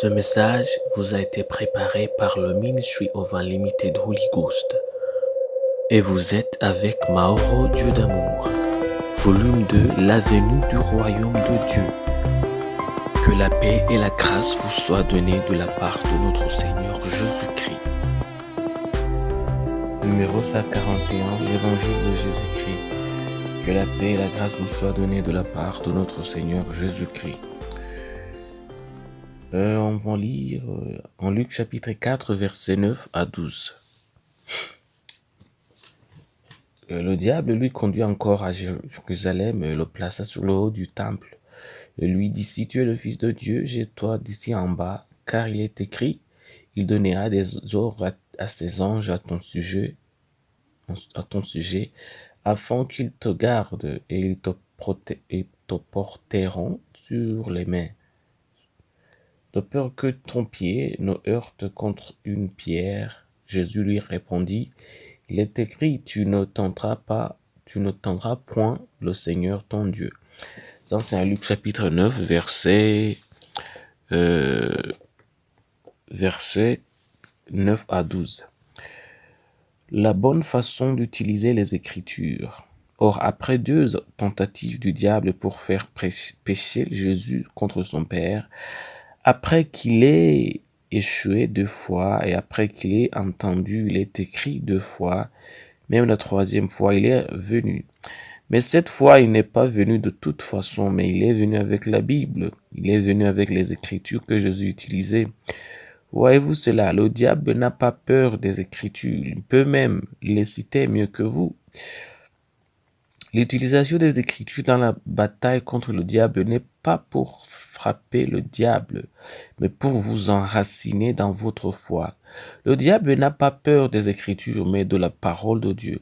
Ce message vous a été préparé par le Ministry of Unlimited Holy Ghost. Et vous êtes avec Mauro Dieu d'amour, volume 2, la venue du royaume de Dieu. Que la paix et la grâce vous soient données de la part de notre Seigneur Jésus-Christ. Numéro 141, l'Évangile de Jésus-Christ. Que la paix et la grâce vous soient données de la part de notre Seigneur Jésus-Christ. On va lire en Luc chapitre 4, versets 9 à 12. Le diable lui conduit encore à Jérusalem, le plaça sur le haut du temple, et lui dit: si tu es le Fils de Dieu, jette-toi d'ici en bas, car il est écrit: il donnera des ordres à ses anges à ton sujet, afin qu'ils te gardent et ils te porteront sur les mains, de peur que ton pied ne heurte contre une pierre. Jésus lui répondit: il est écrit, tu ne tenteras point le Seigneur ton Dieu. Ça, c'est Luc chapitre 9, verset 9 à 12. La bonne façon d'utiliser les Écritures. Or, après 2 tentatives du diable pour faire pécher Jésus contre son Père, après qu'il ait échoué 2 fois et après qu'il ait entendu, il est écrit 2 fois, même la 3e fois, il est venu. Mais cette fois, il n'est pas venu de toute façon, mais il est venu avec la Bible. Il est venu avec les Écritures que Jésus utilisait. Voyez-vous cela? Le diable n'a pas peur des Écritures. Il peut même les citer mieux que vous. L'utilisation des Écritures dans la bataille contre le diable n'est pas pour frapper le diable, mais pour vous enraciner dans votre foi. Le diable n'a pas peur des Écritures, mais de la parole de Dieu.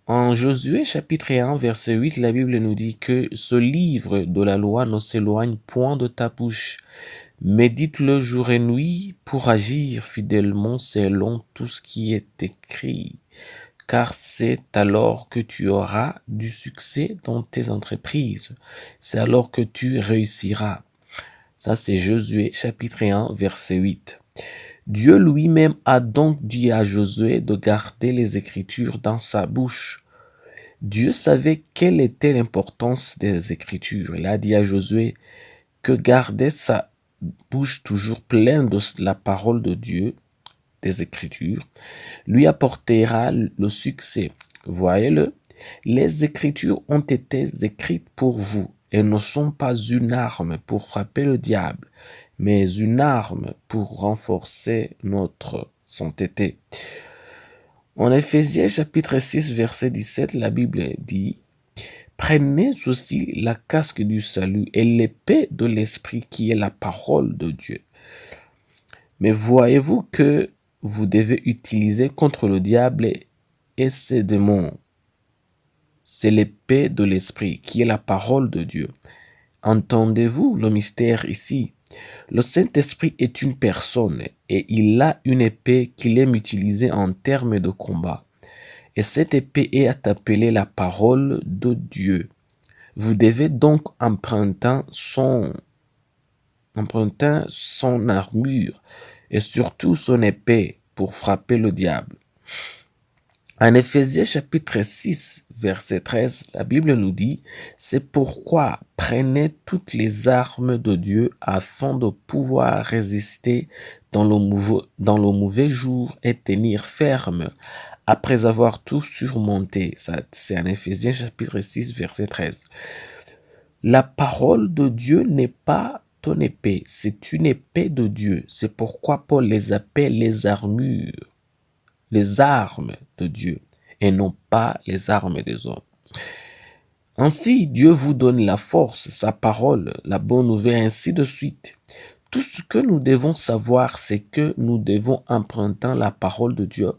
En Josué chapitre 1, verset 8, la Bible nous dit que ce livre de la loi ne s'éloigne point de ta bouche. Médite-le jour et nuit pour agir fidèlement selon tout ce qui est écrit. Car c'est alors que tu auras du succès dans tes entreprises. C'est alors que tu réussiras. Ça, c'est Josué chapitre 1, verset 8. Dieu lui-même a donc dit à Josué de garder les Écritures dans sa bouche. Dieu savait quelle était l'importance des Écritures. Il a dit à Josué que garder sa bouche toujours pleine de la parole de Dieu, des Écritures, lui apportera le succès. Voyez-le, les Écritures ont été écrites pour vous et ne sont pas une arme pour frapper le diable, mais une arme pour renforcer notre sainteté. En Éphésiens chapitre 6, verset 17, la Bible dit: prenez aussi la casque du salut et l'épée de l'esprit qui est la parole de Dieu. Mais voyez-vous que vous devez utiliser contre le diable et ses démons. C'est l'épée de l'esprit qui est la parole de Dieu. Entendez-vous le mystère ici? Le Saint-Esprit est une personne et il a une épée qu'il aime utiliser en termes de combat. Et cette épée est appelée la parole de Dieu. Vous devez donc emprunter son armure et surtout son épée pour frapper le diable. En Éphésiens chapitre 6, verset 13, la Bible nous dit: c'est pourquoi prenez toutes les armes de Dieu afin de pouvoir résister dans le mauvais jour et tenir ferme après avoir tout surmonté. Ça, c'est en Éphésiens chapitre 6, verset 13. La parole de Dieu n'est pas ton épée, c'est une épée de Dieu. C'est pourquoi Paul les appelle les armures, les armes de Dieu, et non pas les armes des hommes. Ainsi, Dieu vous donne la force, sa parole, la bonne nouvelle, ainsi de suite. Tout ce que nous devons savoir, c'est que nous devons emprunter la parole de Dieu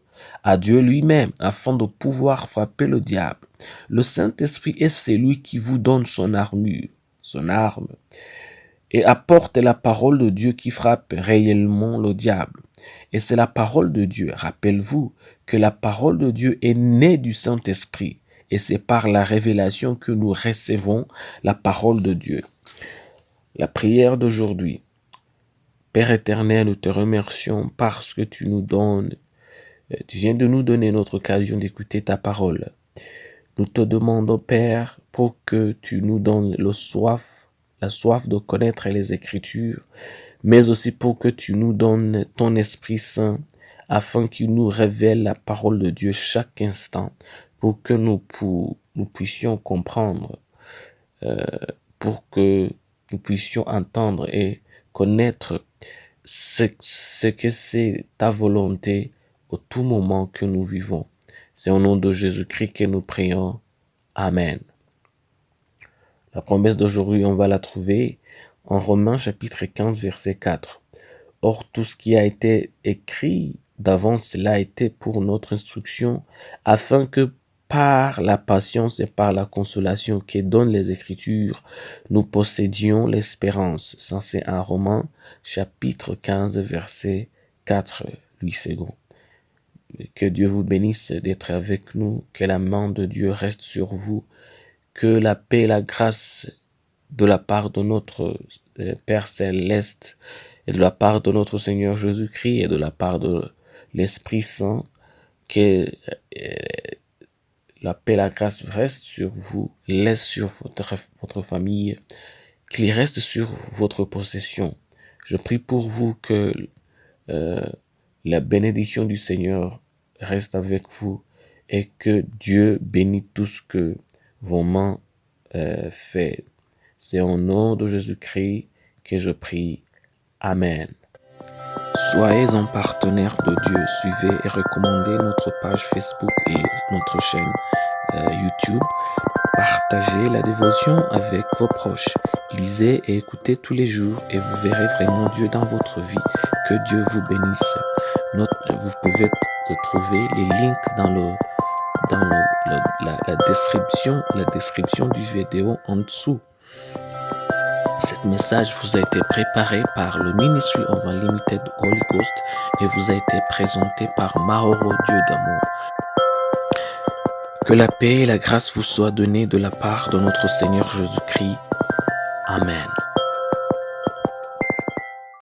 à Dieu lui-même, afin de pouvoir frapper le diable. Le Saint-Esprit est celui qui vous donne son armure, son arme, et apporte la parole de Dieu qui frappe réellement le diable. Et c'est la parole de Dieu. Rappelez-vous que la parole de Dieu est née du Saint-Esprit, et c'est par la révélation que nous recevons la parole de Dieu. La prière d'aujourd'hui. Père éternel, nous te remercions parce que tu viens de nous donner notre occasion d'écouter ta parole. Nous te demandons, Père, pour que tu nous donnes la soif de connaître les Écritures, mais aussi pour que tu nous donnes ton Esprit Saint, afin qu'il nous révèle la parole de Dieu chaque instant, pour que nous puissions comprendre, pour que nous puissions entendre et connaître ce que c'est ta volonté au tout moment que nous vivons. C'est au nom de Jésus-Christ que nous prions. Amen. La promesse d'aujourd'hui, on va la trouver en Romains chapitre 15, verset 4. Or, tout ce qui a été écrit d'avance, cela a été pour notre instruction, afin que par la patience et par la consolation que donnent les Écritures, nous possédions l'espérance. Ça, c'est un Romains chapitre 15, verset 4, Louis II. Que Dieu vous bénisse d'être avec nous, que la main de Dieu reste sur vous, que la paix et la grâce de la part de notre Père Céleste et de la part de notre Seigneur Jésus-Christ et de la part de l'Esprit Saint, que la paix et la grâce restent sur vous, laisse sur votre famille, qu'il reste sur votre possession. Je prie pour vous que la bénédiction du Seigneur reste avec vous et que Dieu bénisse tout ce que vos mains fait. C'est au nom de Jésus-Christ que je prie. Amen. Soyez un partenaire de Dieu. Suivez et recommandez notre page Facebook et notre chaîne YouTube. Partagez la dévotion avec vos proches. Lisez et écoutez tous les jours et vous verrez vraiment Dieu dans votre vie. Que Dieu vous bénisse. Vous pouvez trouver les links dans la description du vidéo en dessous. Cet message vous a été préparé par le Ministry of Unlimited Holy Ghost et vous a été présenté par Mahoro Dieu d'amour. Que la paix et la grâce vous soient données de la part de notre Seigneur Jésus-Christ. Amen.